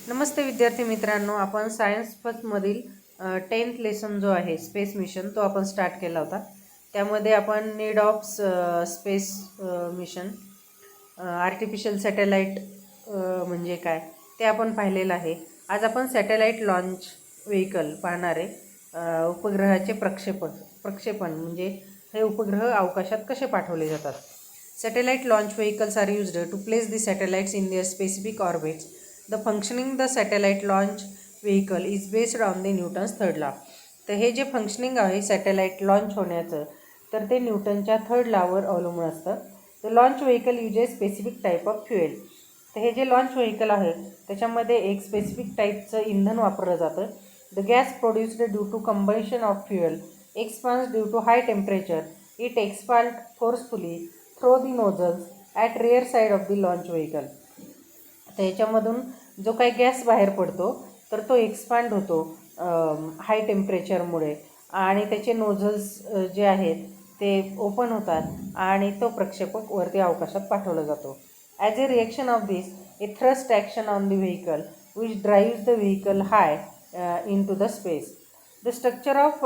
नमस्ते विद्यार्थी मित्रांनो, आपण सायन्स फर्स्टमधील 10th लेसन जो आहे स्पेस मिशन तो आपण स्टार्ट केला होता. त्यामध्ये आपण need of space mission, artificial satellite म्हणजे काय ते आपण पाहिलेलं आहे. आज आपण सॅटेलाईट लॉन्च व्हेकल पाहणार आहे. उपग्रहाचे प्रक्षेपण म्हणजे हे उपग्रह अवकाशात कसे पाठवले जातात. Satellite launch vehicles are used to place the satellites in their specific orbits. The functioning the satellite launch vehicle is based on the Newton's third law. तर हे जे फंक्शनिंग आहे सॅटेलाईट लॉन्च होण्याचं तर ते न्यूटनच्या थर्ड लॉवर अवलंबून असतं. The launch vehicle uses specific type of fuel. तर हे जे लॉन्च व्हेकल आहे त्याच्यामध्ये एक स्पेसिफिक टाईपचं इंधन वापरलं जातं. The gas produced due to combustion of fuel expands due to high temperature. It expelled forcefully through the nozzles at rear side of the launch vehicle. तर याच्यामधून जो काही गॅस बाहेर पडतो तर तो एक्सपांड होतो हाय टेम्परेचरमुळे आणि त्याचे नोझल्स जे आहेत ते ओपन होतात आणि तो प्रक्षेपक वरती अवकाशात पाठवला जातो. As a reaction of this a thrust action on the vehicle which drives the vehicle high in to the space. The structure of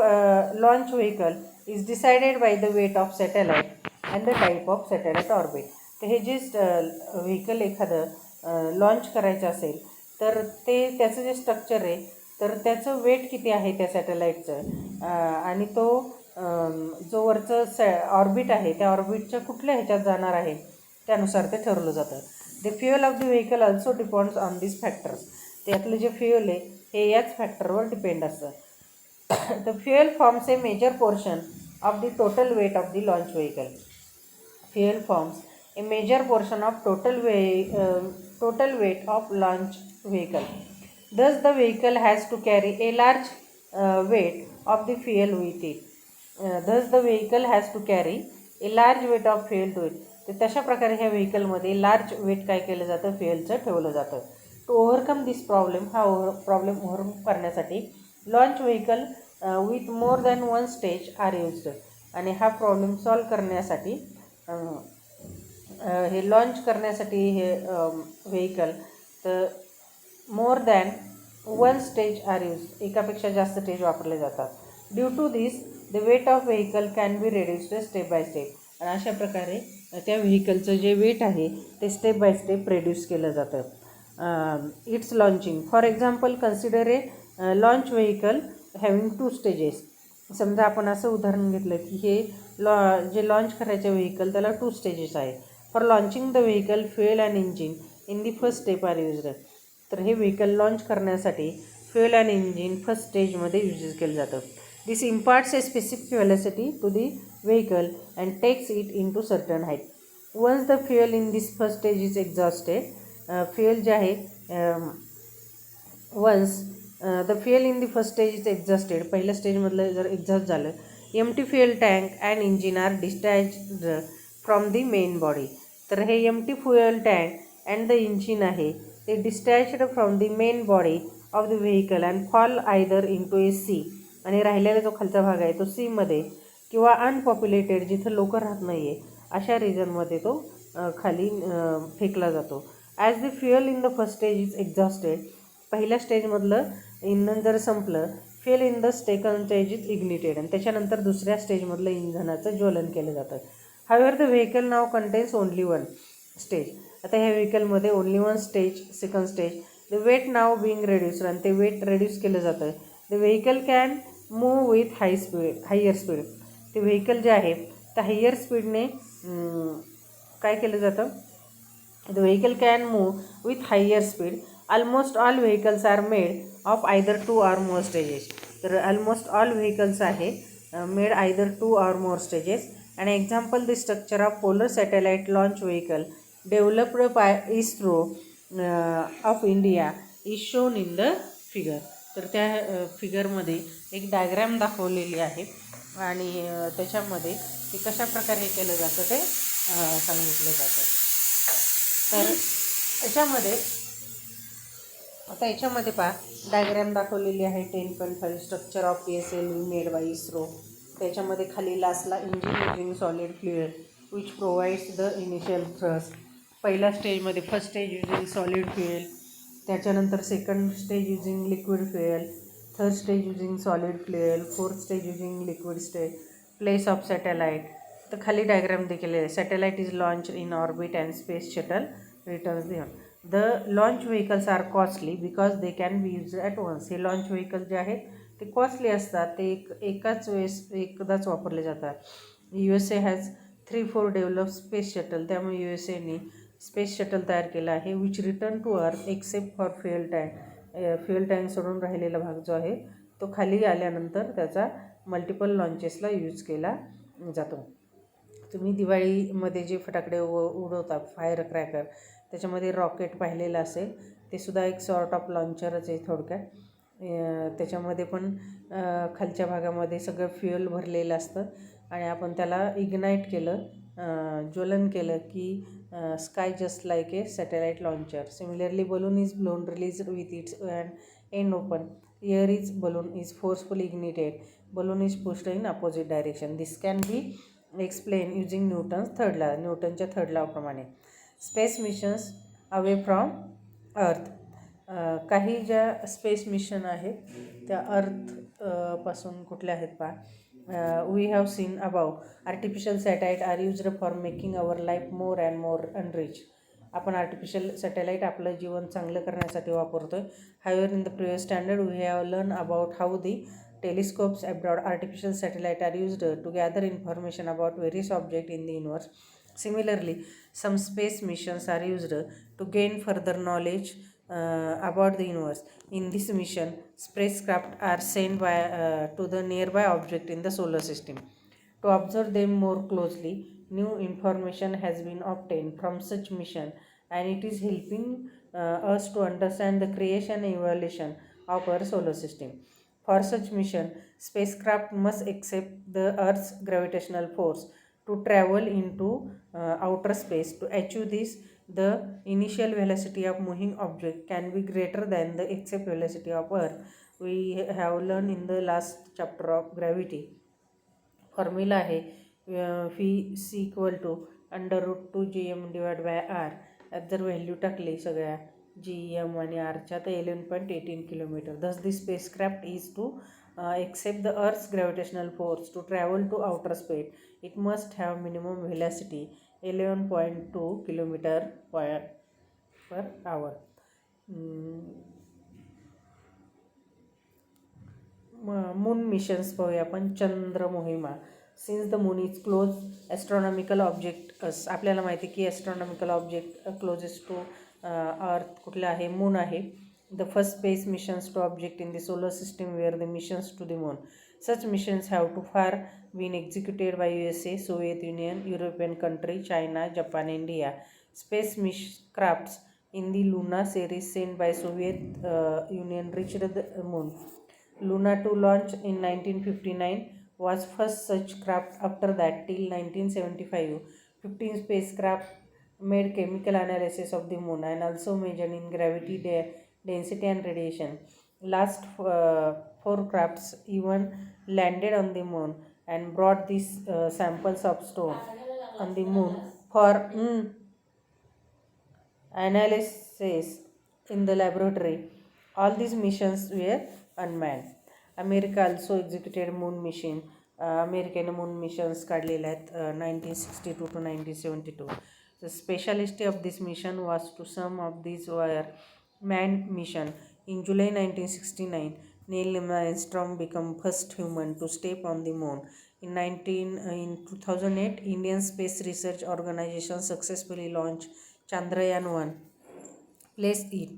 launch vehicle is decided by the weight of satellite and the type of satellite orbit. तर हे जे vehicle एखादं launch करायचं असेल तर ते त्याचं जे स्ट्रक्चर आहे तर त्याचं वेट किती आहे त्या सॅटेलाईटचं आणि तो जो वरचं ऑर्बिट आहे त्या ऑर्बिटच्या कुठल्या ह्याच्यात जाणार आहे त्यानुसार ते ठरवलं जातं. The fuel of the vehicle also depends on this factors. त्यातलं जे फ्युएल आहे हे याच फॅक्टरवर डिपेंड असतं. The fuel forms a major portion of the total weight of the launch vehicle. Fuel forms a major portion of total weight of launch vehicle. Thus, the vehicle has to carry a large weight of the fuel with it. Thus, the vehicle has to carry a large weight of fuel to it. तर तशा प्रकारे ह्या व्हेकलमध्ये large weight काय केलं जातं फ्युएलचं ठेवलं जातं. To overcome this problem problem overcome करण्यासाठी launch vehicle with more than one stage are used. आणि हा प्रॉब्लेम सॉल्व करण्यासाठी हे लॉन्च करण्यासाठी हे व्हेकल तर more than one stage are use एकापेक्षा जास्त स्टेज वापरले जातात. Due to this the weight of vehicle can be reduced step by step. आणि अशा प्रकारे त्या व्हेकलचं जे वेट आहे ते स्टेप बाय स्टेप रेड्यूस केलं जातं. It's launching for example consider A launch vehicle having 2 stages. समजा आपण असं उदाहरण घेतलं की हे जे लॉन्च करायचे व्हेकल त्याला 2 स्टेजेस आहे. For launching the vehicle fuel and engine in the first step are used. तर हे व्हेकल लॉन्च करण्यासाठी फ्युएल अँड इंजिन फर्स्ट स्टेजमध्ये यूज केलं जातं. This imparts a specific velocity to the vehicle and takes it into certain height. Once the fuel in this first stage is exhausted. Fuel जे आहे once the fuel in the first stage is exhausted. पहिल्या स्टेजमधलं जर exhaust झालं empty fuel tank and engine are discharged from the main body. तर हे empty fuel tank and the engine आहे ते discharged from the main body of the vehicle and fall either in to a sea. आणि राहिलेला जो खालचा भाग आहे तो सीमध्ये किंवा अनपॉप्युलेटेड जिथं लोक राहत नाही आहे अशा रिजनमध्ये तो खाली फेकला जातो. As the fuel in the first stage is exhausted. पहिल्या स्टेजमधलं इंधन जर संपलं fuel in the second stage is ignited. आणि त्याच्यानंतर दुसऱ्या स्टेजमधलं इंधनाचं ज्वलन केलं जातं. However the vehicle now contains only one stage. आता ह्या व्हेकलमध्ये only one stage second stage. The weight now being reduced. आणि ते वेट रेड्यूस केलं जातं. The vehicle can move with higher speed. ते व्हेकल जे आहे त्या हायर स्पीडने काय केलं जातं. The vehicle can move with higher speed. Almost all vehicles are made of either 2 or more stages. तर ऑलमोस्ट ऑल व्हेकल्स आहे made either 2 or more stages. आणि example the structure of polar satellite launch vehicle developed by ISRO of India is shown in the figure. तर त्या फिगरमध्ये एक diagram दाखवलेली आहे आणि त्याच्यामध्ये ते कशा प्रकारे हे केलं जातं ते सांगितलं जातं. तर याच्यामध्ये पहा डायग्रॅम दाखवलेली आहे 10.5 structure of PSL made by ISRO. त्याच्यामध्ये खाली लास्टला engine using solid fuel which provides the initial thrust. पहिल्या स्टेजमध्ये first stage using solid fuel त्याच्यानंतर second stage using liquid fuel, third stage using solid fuel, fourth stage using liquid stage, place of satellite. तर खाली diagram देखील आहे. Satellite is launch in orbit and space shuttle returns the launch vehicles are costly because they can be use at once. हे launch vehicle जे आहेत ते costly असतात, ते एकाच वेळेस एकदाच वापरले जातात. USA has 3-4 develop space shuttle. त्यामुळे USAने स्पेस शटल तयार केला आहे which return to earth except for fuel tank. Fuel tank सोडून राहिलेला भाग जो आहे तो खाली आल्यानंतर त्याचा मल्टिपल लॉन्चेसला यूज केला जातो. तुम्ही दिवाळीमध्ये जे फटाकडे उडवता फायर क्रॅकर, त्याच्यामध्ये रॉकेट पाहिलेलं असेल, ते सुद्धा एक सॉर्ट ऑफ लॉन्चरच आहे थोडक्यात. त्याच्यामध्ये पण खालच्या भागामध्ये सगळं फ्युएल भरलेलं असतं आणि आपण त्याला इग्नाईट केलं, ज्वलन केलं की sky just like A satellite launcher. Similarly balloon is blown released with its end open. Here is balloon is forcefully ignited. Balloon is pushed in opposite direction. This can be explained using Newton's third law. न्यूटनच्या third लॉप्रमाणे. Space missions away from earth. काही ज्या space mission आहेत त्या अर्थ पासून कुठल्या आहेत पहा. We have seen above, artificial satellite are used for making our life more and more enriched. आपण आर्टिफिशियल सॅटेलाईट आपलं जीवन चांगलं करण्यासाठी वापरतोय. However, in the previous standard we have learned about how the telescopes abroad artificial satellite are used to gather information about various objects in the universe. Similarly, some space missions are used to gain further knowledge about the universe. In this mission, spacecraft are sent to the nearby object in the solar system. To observe them more closely, new information has been obtained from such mission, and it is helping us to understand the creation and evolution of our solar system. For such mission, spacecraft must accept the Earth's gravitational force to travel into outer space. To achieve this, the initial velocity of moving object can be greater than the accept velocity of Earth. We have learned in the last chapter of gravity. Formula आहे V √2gm divide by R. यात जर value टाकली सगळ्या GM आणि आरच्या तर 11.18 kilometre. Thus the spacecraft is to accept the Earth's gravitational force to travel to outer space. It must have minimum velocity 11.2 kilometer per hour. Moon missions पाहूया आपण. चंद्र मोहिमा. Since the moon is close astronomical object, आपल्याला माहिती आहे की astronomical object closest to earth कुठलं आहे, moon आहे. The first space missions to object in the solar system were the missions to the moon. Such missions have to far been executed by USA, Soviet Union, European country, China, Japan, India. Space crafts in the Luna series sent by Soviet Union reached the moon. Luna 2 launch in 1959 was first such craft. After that, till 1975, 15 spacecraft made chemical analysis of the moon and also measured in gravity, density and radiation. Last 4 crafts even landed on the moon and brought these samples of stone on the moon for analysis in the laboratory. All these missions were unmanned. America also executed moon mission. अमेरिकेने moon missions काढलेले आहेत 1962 to 1972. The speciality of this mission was to some of these were manned mission. In July 1969, Neil Armstrong became first human to step on the moon. In 2008, Indian Space Research Organization successfully launched Chandrayaan-1, placed it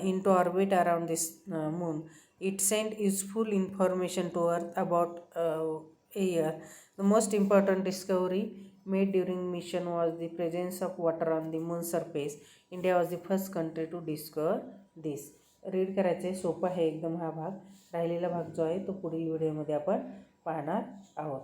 into orbit around this moon. It sent useful information to Earth about a year. The most important discovery made during mission was the presence of water on the moon surface. India was the first country to discover this. Read करायचं आहे, सोपं आहे एकदम हा भाग. राहिलेला भाग जो आहे तो पुढील व्हिडिओमध्ये आपण पाहणार आहोत.